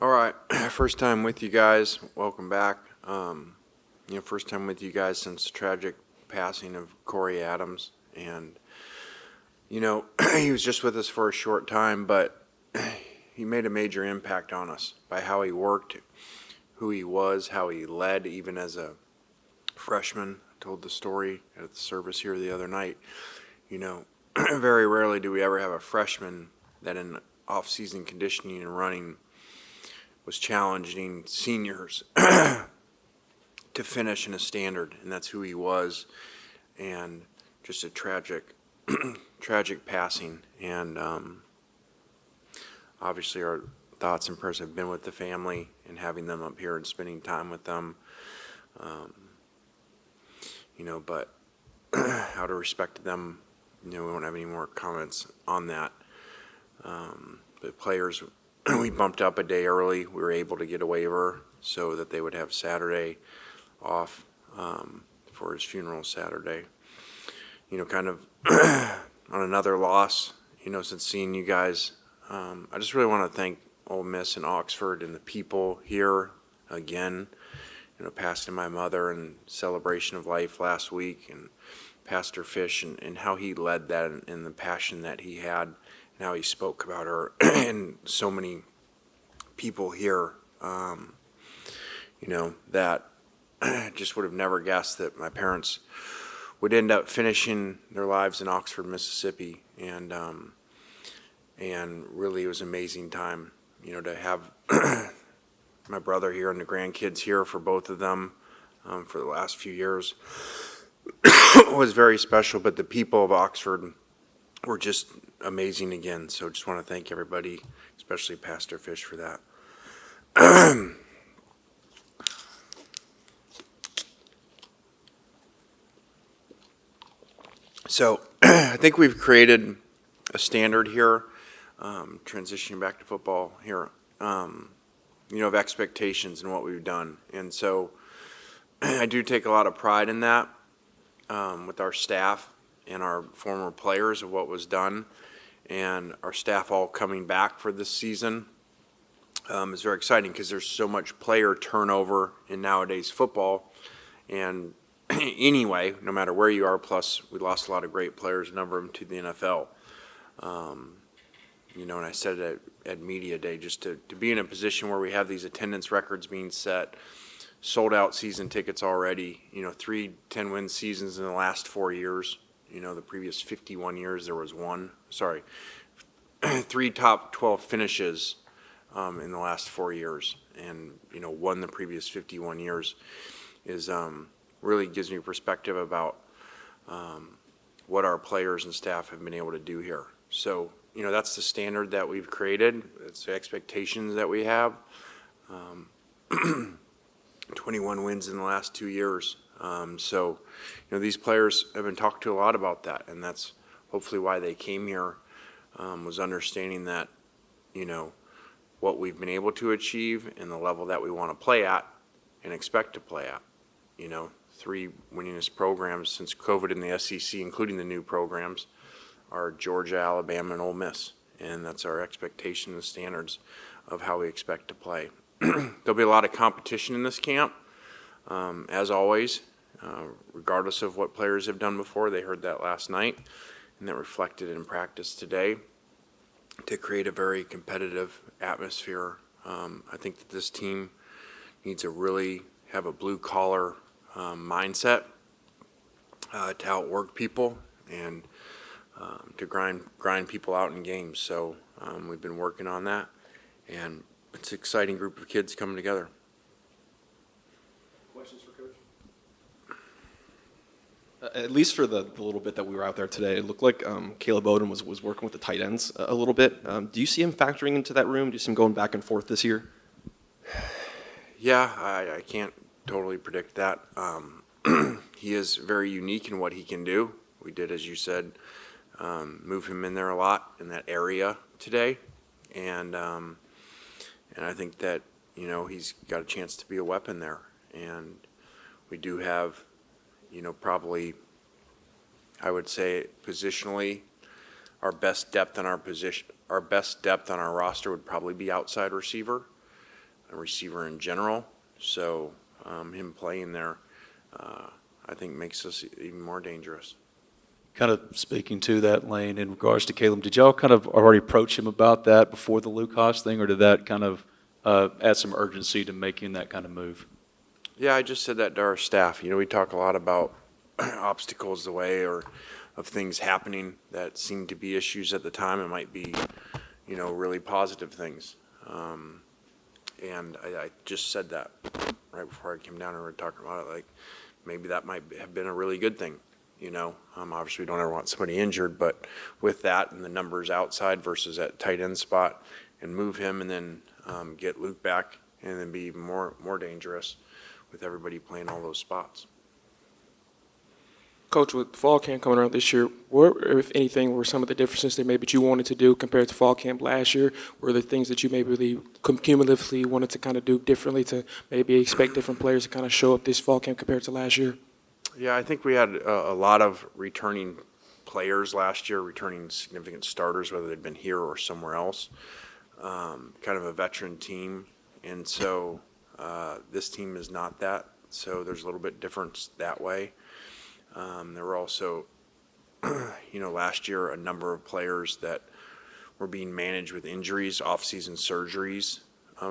All right, first time with you guys. Welcome back. First time with you guys since the tragic passing of Corey Adams, and he was just with us for a short time, but he made a major impact on us by how he worked, who he was, how he led, even as a freshman. I told the story at the service here the other night. Very rarely do we ever have a freshman that in off-season conditioning and running was challenging seniors to finish in a standard, and that's who he was. And just a tragic passing. And obviously our thoughts and prayers have been with the family and having them up here and spending time with them. But out of respect to them, we won't have any more comments on that. But players, we bumped up a day early. We were able to get a waiver so that they would have Saturday off for his funeral Saturday. Kind of on another loss, since seeing you guys, I just really want to thank Ole Miss and Oxford and the people here again. Passing my mother and celebration of life last week, and Pastor Fish and how he led that and the passion that he had and how he spoke about her and so many people here, that just would have never guessed that my parents would end up finishing their lives in Oxford, Mississippi, and really it was an amazing time, to have my brother here and the grandkids here for both of them for the last few years was very special. But the people of Oxford were just amazing again. So just want to thank everybody, especially Pastor Fish, for that. So I think we've created a standard here, transitioning back to football here, of expectations and what we've done. And so I do take a lot of pride in that with our staff and our former players of what was done, and our staff all coming back for this season is very exciting because there's so much player turnover in nowadays football. And anyway, no matter where you are, plus we lost a lot of great players, a number of them to the NFL. And I said it at Media Day, just to be in a position where we have these attendance records being set, sold out season tickets already, 3 10-win seasons in the last 4 years. The previous 51 years there was 3 top 12 finishes in the last 4 years, and won the previous 51 years is really gives me perspective about what our players and staff have been able to do here. So that's the standard that we've created. It's the expectations that we have. 21 wins in the last 2 years. So these players have been talked to a lot about that, and that's hopefully why they came here, was understanding that, what we've been able to achieve and the level that we want to play at and expect to play at. 3 winningest programs since COVID in the SEC, including the new programs, are Georgia, Alabama, and Ole Miss. And that's our expectation and standards of how we expect to play. There'll be a lot of competition in this camp, as always, regardless of what players have done before. They heard that last night, and that reflected in practice today to create a very competitive atmosphere. I think that this team needs to really have a blue-collar mindset to outwork people and to grind people out in games. So we've been working on that, and it's an exciting group of kids coming together. Questions for Coach? At least for the little bit that we were out there today, it looked like Caleb Bowden was working with the tight ends a little bit. Do you see him factoring into that room? Do you see him going back and forth this year? Yeah, I can't totally predict that. He is very unique in what he can do. We did, as you said, move him in there a lot in that area today, and I think that he's got a chance to be a weapon there. And we do have, probably, I would say positionally, our best depth on our roster would probably be outside receiver. a receiver in general. So him playing there, I think makes us even more dangerous. Kind of speaking to that, Lane, in regards to Caleb, did y'all kind of already approach him about that before the Lucas thing, or did that kind of add some urgency to making that kind of move? Yeah, I just said that to our staff. We talk a lot about obstacles the way or of things happening that seem to be issues at the time. It might be, really positive things. And I just said that right before I came down and we were talking about it. Like, maybe that might have been a really good thing. Obviously we don't ever want somebody injured, but with that and the numbers outside versus at tight end spot, and move him and then get Luke back and then be even more dangerous with everybody playing all those spots. Coach, with fall camp coming around this year, what, if anything, were some of the differences that maybe you wanted to do compared to fall camp last year? Were there things that you maybe really cumulatively wanted to kind of do differently to maybe expect different players to kind of show up this fall camp compared to last year? Yeah, I think we had a lot of returning players last year, returning significant starters, whether they'd been here or somewhere else. Kind of a veteran team, and so this team is not that. So there's a little bit difference that way. There were also, last year a number of players that were being managed with injuries, off-season surgeries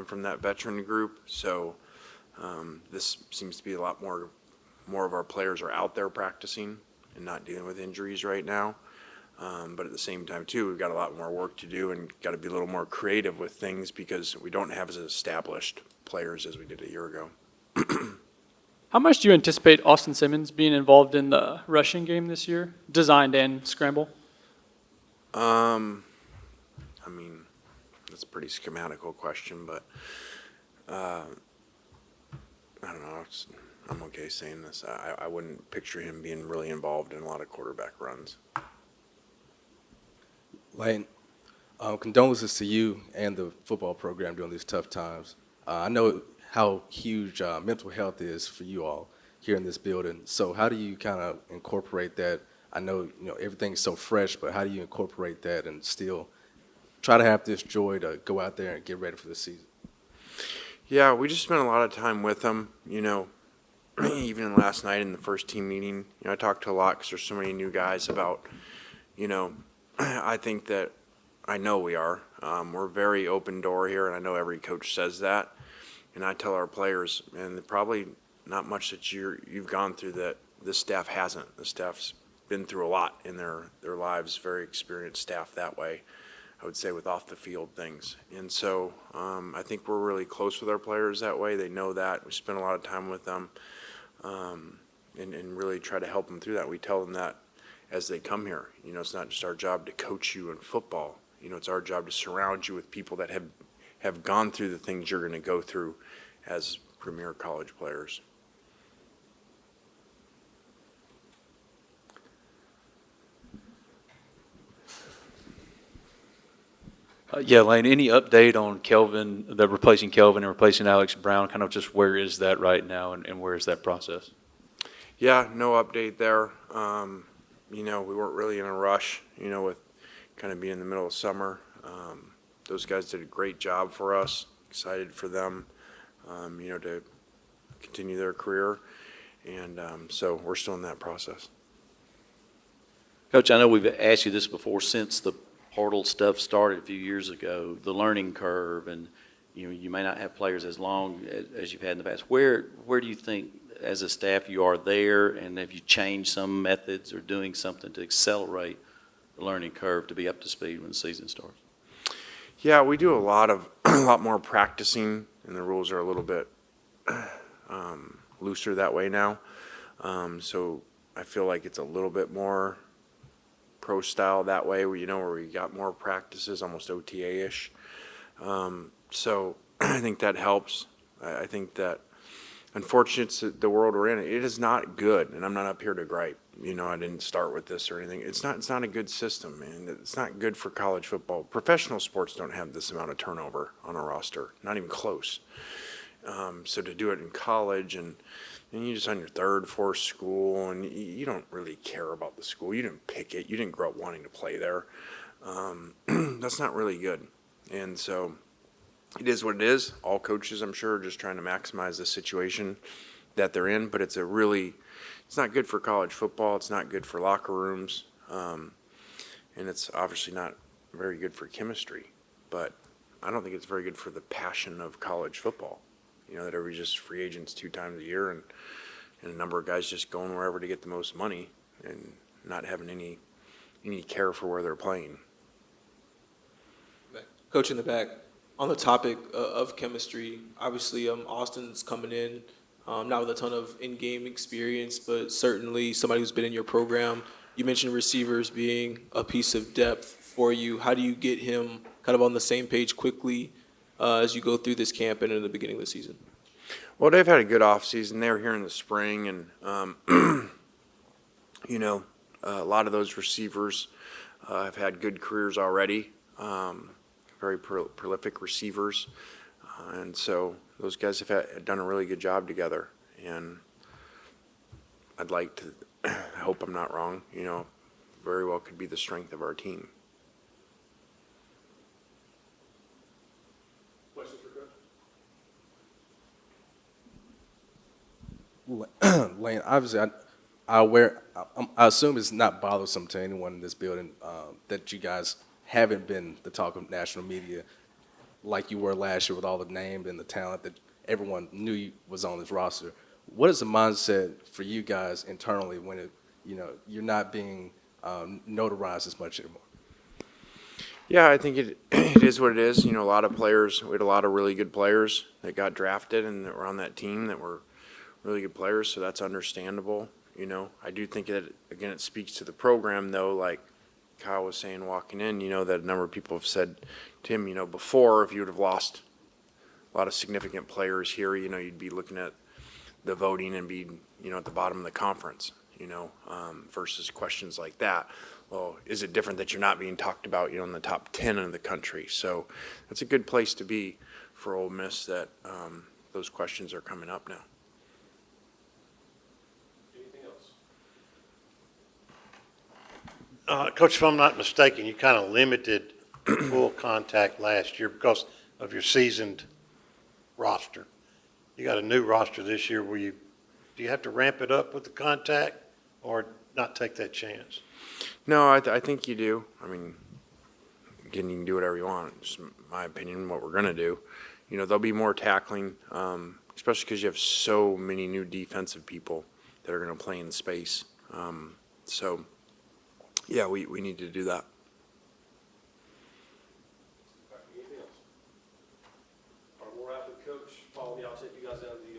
from that veteran group. So this seems to be a lot more of our players are out there practicing and not dealing with injuries right now. But at the same time, too, we've got a lot more work to do and got to be a little more creative with things because we don't have as established players as we did a year ago. How much do you anticipate Austin Simmons being involved in the rushing game this year, designed and scramble? That's a pretty schematical question, but I don't know. I'm okay saying this. I wouldn't picture him being really involved in a lot of quarterback runs. Lane, condolences to you and the football program during these tough times. I know how huge mental health is for you all here in this building. So how do you kind of incorporate that? I know everything's so fresh, but how do you incorporate that and still try to have this joy to go out there and get ready for the season? Yeah, we just spent a lot of time with them. Even last night in the first team meeting, I talked to a lot because there's so many new guys about, I think that I know we are. We're very open door here, and I know every coach says that. And I tell our players, and probably not much that you've gone through that this staff hasn't. The staff's been through a lot in their lives, very experienced staff that way, I would say, with off-the-field things. And so I think we're really close with our players that way. They know that. We spend a lot of time with them and really try to help them through that. We tell them that as they come here. It's not just our job to coach you in football. It's our job to surround you with people that have gone through the things you're going to go through as premier college players. Yeah, Lane, any update on Kelvin, replacing Kelvin and replacing Alex Brown, kind of just where is that right now and where is that process? Yeah, no update there. We weren't really in a rush, with kind of being in the middle of summer. Those guys did a great job for us. Excited for them, to continue their career. And so we're still in that process. Coach, I know we've asked you this before since the portal stuff started a few years ago, the learning curve, and you may not have players as long as you've had in the past. Where do you think, as a staff, you are there, and have you changed some methods or doing something to accelerate the learning curve to be up to speed when the season starts? Yeah, we do a lot more practicing, and the rules are a little bit looser that way now. So I feel like it's a little bit more pro style that way, where we got more practices, almost OTA-ish. So I think that helps. I think that, unfortunately, it's the world we're in. It is not good, and I'm not up here to gripe. I didn't start with this or anything. It's not a good system, and it's not good for college football. Professional sports don't have this amount of turnover on a roster, not even close. So to do it in college and you're just on your third, fourth school, and you don't really care about the school. You didn't pick it. You didn't grow up wanting to play there. That's not really good. And so it is what it is. All coaches, I'm sure, are just trying to maximize the situation that they're in, but it's not good for college football. It's not good for locker rooms. And it's obviously not very good for chemistry, but I don't think it's very good for the passion of college football. That everybody's just free agents 2 times a year and a number of guys just going wherever to get the most money and not having any care for where they're playing. Coach in the back, on the topic of chemistry, obviously Austin's coming in, not with a ton of in-game experience, but certainly somebody who's been in your program. You mentioned receivers being a piece of depth for you. How do you get him kind of on the same page quickly as you go through this camp and in the beginning of the season? Well, they've had a good offseason. They were here in the spring, and, a lot of those receivers have had good careers already, very prolific receivers. And so those guys have done a really good job together. And I'd like to I hope I'm not wrong, very well could be the strength of our team. Questions for Coach? Lane, obviously, I assume it's not bothersome to anyone in this building that you guys haven't been the talk of national media like you were last year with all the name and the talent that everyone knew was on this roster. What is the mindset for you guys internally when you're not being notarized as much anymore? Yeah, I think it is what it is. A lot of players, we had a lot of really good players that got drafted and that were on that team that were really good players, so that's understandable. I do think that, again, it speaks to the program, though, like Kyle was saying walking in, that a number of people have said to him, before, if you would have lost a lot of significant players here, you'd be looking at the voting and be, at the bottom of the conference, versus questions like that. Well, is it different that you're not being talked about, in the top 10 of the country? So that's a good place to be for Ole Miss that those questions are coming up now. Anything else? Coach, if I'm not mistaken, you kind of limited full contact last year because of your seasoned roster. You got a new roster this year. Do you have to ramp it up with the contact or not take that chance? No, I think you do. I mean, again, you can do whatever you want. It's my opinion, what we're going to do. There'll be more tackling, especially because you have so many new defensive people that are going to play in space. So, yeah, we need to do that. Anything else? All right, we'll wrap with Coach. Paul, I'll take you guys out of the